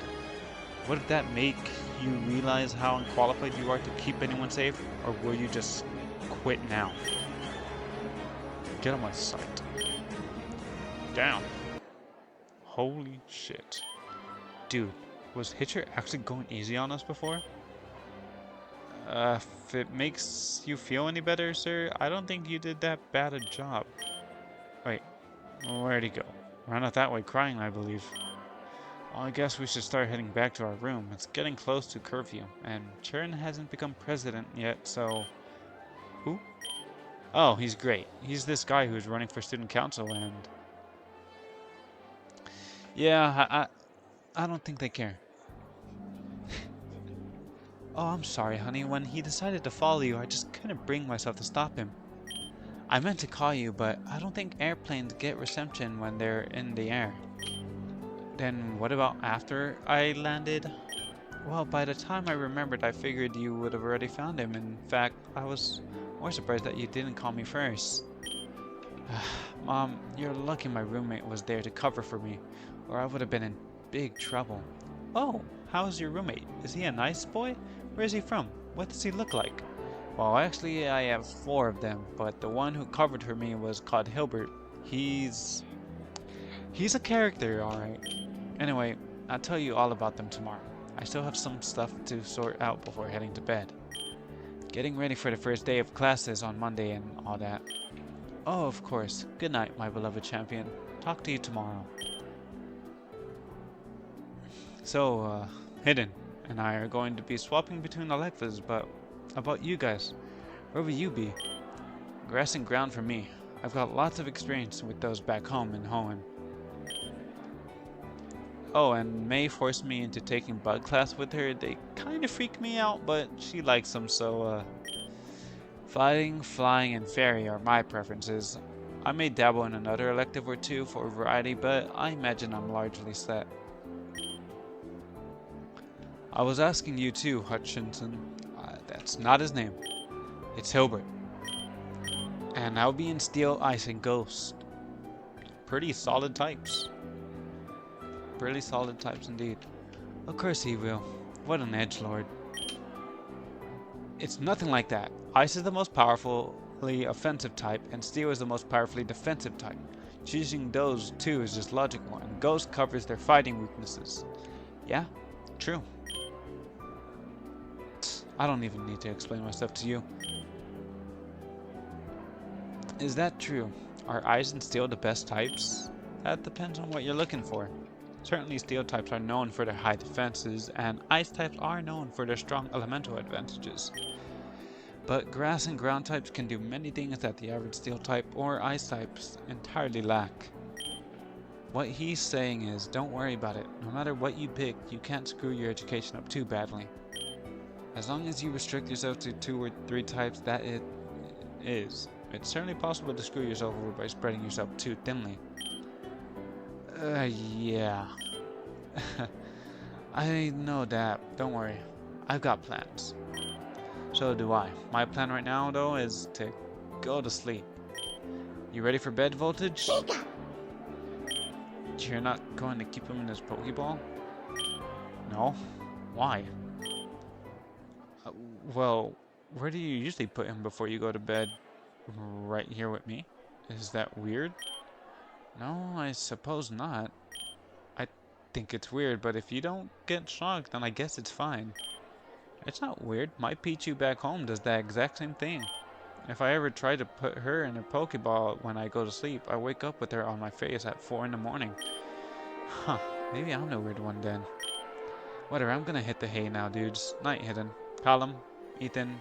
Would that make you realize how unqualified you are to keep anyone safe? Or will you just quit now? Get on my sight. Damn. Holy shit. Dude, was Hitcher actually going easy on us before? If it makes you feel any better, sir, I don't think you did that bad a job. Wait, where'd he go? Ran out that way crying, I believe. Well, I guess we should start heading back to our room. It's getting close to curfew, and Chern hasn't become president yet, so... Who? Oh, he's great. He's this guy who's running for student council, and... Yeah, I don't think they care. Oh, I'm sorry, honey. When he decided to follow you, I just couldn't bring myself to stop him. I meant to call you, but I don't think airplanes get reception when they're in the air. Then what about after I landed? Well, by the time I remembered, I figured you would have already found him. In fact, I was more surprised that you didn't call me first. Mom, you're lucky my roommate was there to cover for me, or I would have been in big trouble. Oh, how's your roommate? Is he a nice boy? Where is he from? What does he look like? Well, actually, I have 4 of them, but the one who covered for me was called Hilbert. He's a character, alright. Anyway, I'll tell you all about them tomorrow. I still have some stuff to sort out before heading to bed. Getting ready for the first day of classes on Monday and all that. Oh, of course. Good night, my beloved champion. Talk to you tomorrow. So, Hidden and I are going to be swapping between electives, but about you guys, where will you be? Grass and ground for me. I've got lots of experience with those back home in Hoenn. Oh, and May forced me into taking bug class with her. They kind of freak me out, but she likes them, so fighting, flying, and fairy are my preferences. I may dabble in another elective or two for variety, but I imagine I'm largely set. I was asking you too, Hutchinson. That's not his name. It's Hilbert. And I'll be in Steel, Ice, and Ghost. Pretty solid types. Really solid types indeed. Of course he will. What an edgelord. It's nothing like that. Ice is the most powerful, offensive type, and Steel is the most powerfully defensive type. Choosing those two is just logical, and Ghost covers their fighting weaknesses. Yeah, true. I don't even need to explain myself to you. Is that true? Are Ice and Steel the best types? That depends on what you're looking for. Certainly Steel types are known for their high defenses, and Ice types are known for their strong elemental advantages. But Grass and Ground types can do many things that the average Steel type or Ice types entirely lack. What he's saying is, don't worry about it. No matter what you pick, you can't screw your education up too badly. As long as you restrict yourself to 2 or 3 types, that it is. It's certainly possible to screw yourself over by spreading yourself too thinly. Yeah. I know that. Don't worry. I've got plans. So do I. My plan right now, though, is to go to sleep. You ready for bed, Voltage? You're not going to keep him in his Pokeball? No? Why? Well, where do you usually put him before you go to bed? Right here with me? Is that weird? No, I suppose not. I think it's weird, but if you don't get shocked, then I guess it's fine. It's not weird. My Pichu back home does that exact same thing. If I ever try to put her in a Pokeball when I go to sleep, I wake up with her on my face at 4 in the morning. Huh, maybe I'm the weird one then. Whatever, I'm gonna hit the hay now, dudes. Night hidden. Callum, Ethan,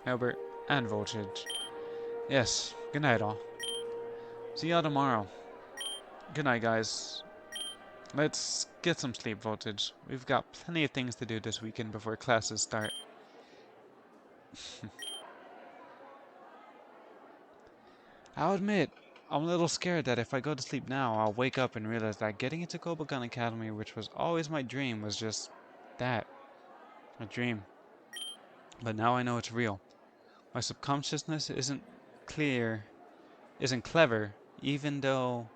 Albert, and Voltage. Yes, good night all. See y'all tomorrow. Good night, guys. Let's get some sleep, Voltage. We've got plenty of things to do this weekend before classes start. I'll admit, I'm a little scared that if I go to sleep now, I'll wake up and realize that getting into Kobokan Academy, which was always my dream, was just that. A dream. But now I know it's real. My subconsciousness isn't clever, even though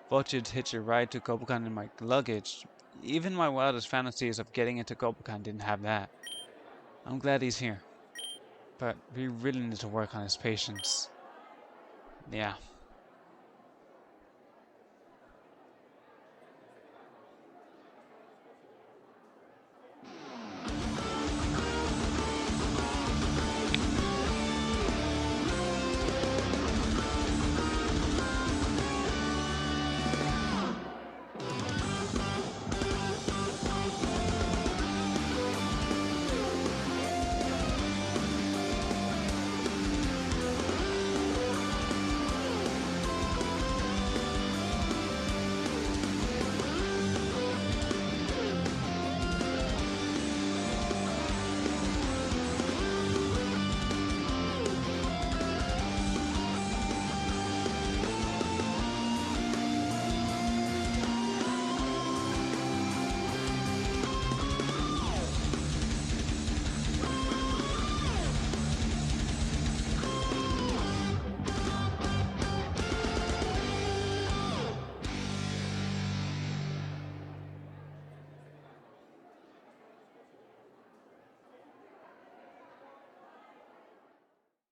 Voltage hitched a ride to Kobokan in my luggage. Even my wildest fantasies of getting into Kobokan didn't have that. I'm glad he's here. But we really need to work on his patience. Yeah.